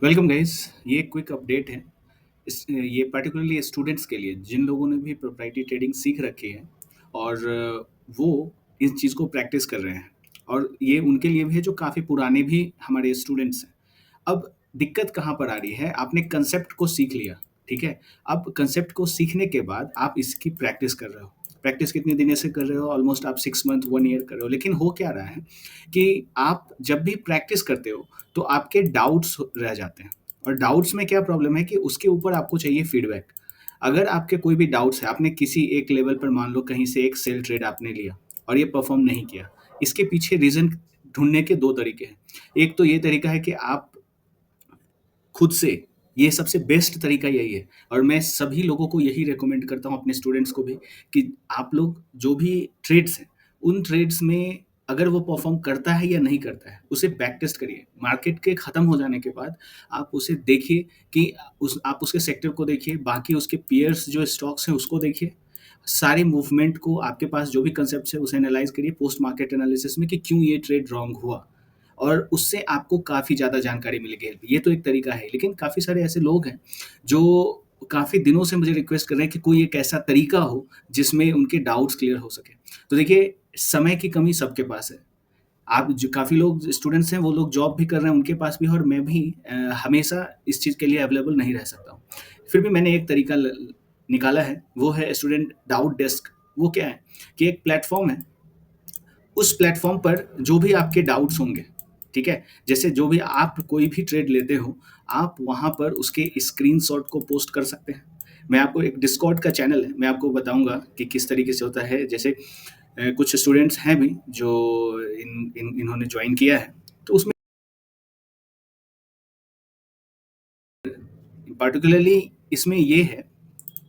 Welcome guys. ये quick update है। ये पर्टिकुलरली स्टूडेंट्स के लिए जिन लोगों ने भी प्रोप्राइटरी ट्रेडिंग सीख रखी है और वो इस चीज़ को प्रैक्टिस कर रहे हैं, और ये उनके लिए भी है जो काफ़ी पुराने भी हमारे स्टूडेंट्स हैं। अब दिक्कत कहाँ पर आ रही है? आपने कंसेप्ट को सीख लिया, ठीक है? अब कंसेप्ट को सीखने के बाद आप इसकी प्रैक्टिस कर रहे हो। प्रैक्टिस कितने दिन से कर रहे हो? ऑलमोस्ट आप 6 मंथ, 1 ईयर कर रहे हो। लेकिन हो क्या रहा है कि आप जब भी प्रैक्टिस करते हो, तो आपके डाउट्स रह जाते हैं। और डाउट्स में क्या प्रॉब्लम है कि उसके ऊपर आपको चाहिए फीडबैक। अगर आपके कोई भी डाउट्स है, आपने किसी एक लेवल पर मान लो कहीं से एक सेल ट्रेड आपने लिया और ये परफॉर्म नहीं किया, इसके पीछे रीज़न ढूँढने के 2 तरीके हैं। एक तो ये तरीका है कि आप खुद से, ये सबसे बेस्ट तरीका यही है, और मैं सभी लोगों को यही रिकमेंड करता हूँ, अपने स्टूडेंट्स को भी, कि आप लोग जो भी ट्रेड्स हैं, उन ट्रेड्स में अगर वो परफॉर्म करता है या नहीं करता है, उसे बैक टेस्ट करिए। मार्केट के खत्म हो जाने के बाद आप उसे देखिए कि आप उसके सेक्टर को देखिए, बाकी उसके पीयर्स जो स्टॉक्स हैं उसको देखिए, सारे मूवमेंट को, आपके पास जो भी कंसेप्ट है उसे एनालाइज करिए पोस्ट मार्केट एनालिसिस में कि क्यों ये ट्रेड रॉन्ग हुआ, और उससे आपको काफ़ी ज़्यादा जानकारी मिलेगी। ये तो एक तरीका है, लेकिन काफ़ी सारे ऐसे लोग हैं जो काफ़ी दिनों से मुझे रिक्वेस्ट कर रहे हैं कि कोई एक ऐसा तरीका हो जिसमें उनके डाउट्स क्लियर हो सके। तो देखिए, समय की कमी सबके पास है। आप जो काफ़ी लोग स्टूडेंट्स हैं, वो लोग जॉब भी कर रहे हैं, उनके पास भी, और मैं भी हमेशा इस चीज़ के लिए अवेलेबल नहीं रह सकता हूँ। फिर भी मैंने एक तरीका निकाला है, वो है स्टूडेंट डाउट डेस्क। वो क्या है कि एक प्लेटफॉर्म है, उस प्लेटफ़ॉर्म पर जो भी आपके डाउट्स होंगे, ठीक है? जैसे जो भी आप कोई भी ट्रेड लेते हो, आप वहाँ पर उसके स्क्रीनशॉट को पोस्ट कर सकते हैं। मैं आपको, एक डिस्कॉर्ड का चैनल है, मैं आपको बताऊँगा कि किस तरीके से होता है। जैसे कुछ स्टूडेंट्स हैं भी जो इन्होंने जॉइन किया है, तो उसमें पार्टिकुलरली इसमें ये है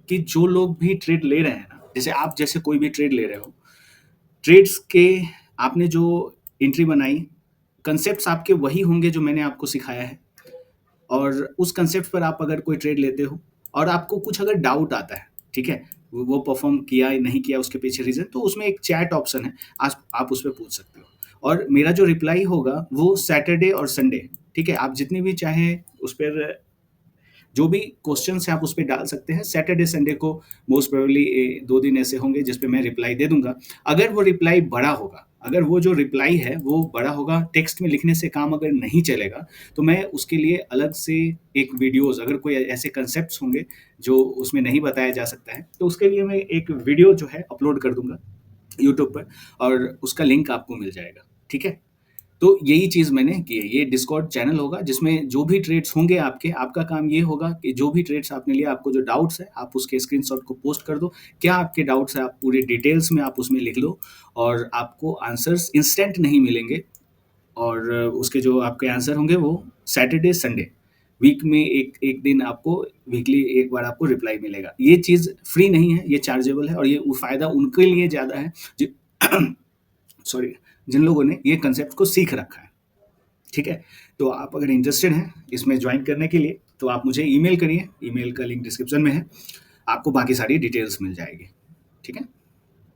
कि जो लोग भी ट्रेड ले रहे हैं ना, जैसे आप जैसे कोई भी ट्रेड ले रहे हो, ट्रेड्स के आपने जो एंट्री बनाई, कंसेप्ट्स आपके वही होंगे जो मैंने आपको सिखाया है, और उस कंसेप्ट पर आप अगर कोई ट्रेड लेते हो और आपको कुछ अगर डाउट आता है, ठीक है? वो परफ़ॉर्म किया या नहीं किया, उसके पीछे रीज़न, तो उसमें एक चैट ऑप्शन है, आज आप उस पे पूछ सकते हो, और मेरा जो रिप्लाई होगा वो सैटरडे और संडे, ठीक है? आप जितनी भी चाहें उस पर जो भी क्वेश्चंस हैं आप उस पे डाल सकते हैं। सैटरडे संडे को मोस्ट प्रोबेबली 2 दिन ऐसे होंगे जिस पे मैं रिप्लाई दे दूँगा। अगर वो रिप्लाई बड़ा होगा, अगर वो जो रिप्लाई है वो बड़ा होगा, टेक्स्ट में लिखने से काम अगर नहीं चलेगा, तो मैं उसके लिए अलग से एक वीडियोज़, अगर कोई ऐसे कांसेप्ट्स होंगे जो उसमें नहीं बताया जा सकता है, तो उसके लिए मैं एक वीडियो जो है अपलोड कर दूँगा यूट्यूब पर, और उसका लिंक आपको मिल जाएगा, ठीक है? तो यही चीज़ मैंने की है। ये डिस्कॉर्ड चैनल होगा जिसमें जो भी ट्रेड्स होंगे आपके, आपका काम ये होगा कि जो भी ट्रेड्स आपने लिया, आपको जो डाउट्स हैं, आप उसके स्क्रीनशॉट को पोस्ट कर दो। क्या आपके डाउट्स हैं, आप पूरे डिटेल्स में आप उसमें लिख लो, और आपको आंसर्स इंस्टेंट नहीं मिलेंगे, और उसके जो आपके आंसर होंगे वो सैटरडे, संडे, वीक में एक एक दिन आपको, वीकली एक बार आपको रिप्लाई मिलेगा। ये चीज़ फ्री नहीं है, ये चार्जेबल है, और ये फ़ायदा उनके लिए ज़्यादा है जि सॉरी, जिन लोगों ने ये कांसेप्ट को सीख रखा है। ठीक है? तो आप अगर इंटरेस्टेड हैं इसमें जॉइन करने के लिए, तो आप मुझे ईमेल करिए, ईमेल का लिंक डिस्क्रिप्शन में है, आपको बाकी सारी डिटेल्स मिल जाएगी। ठीक है?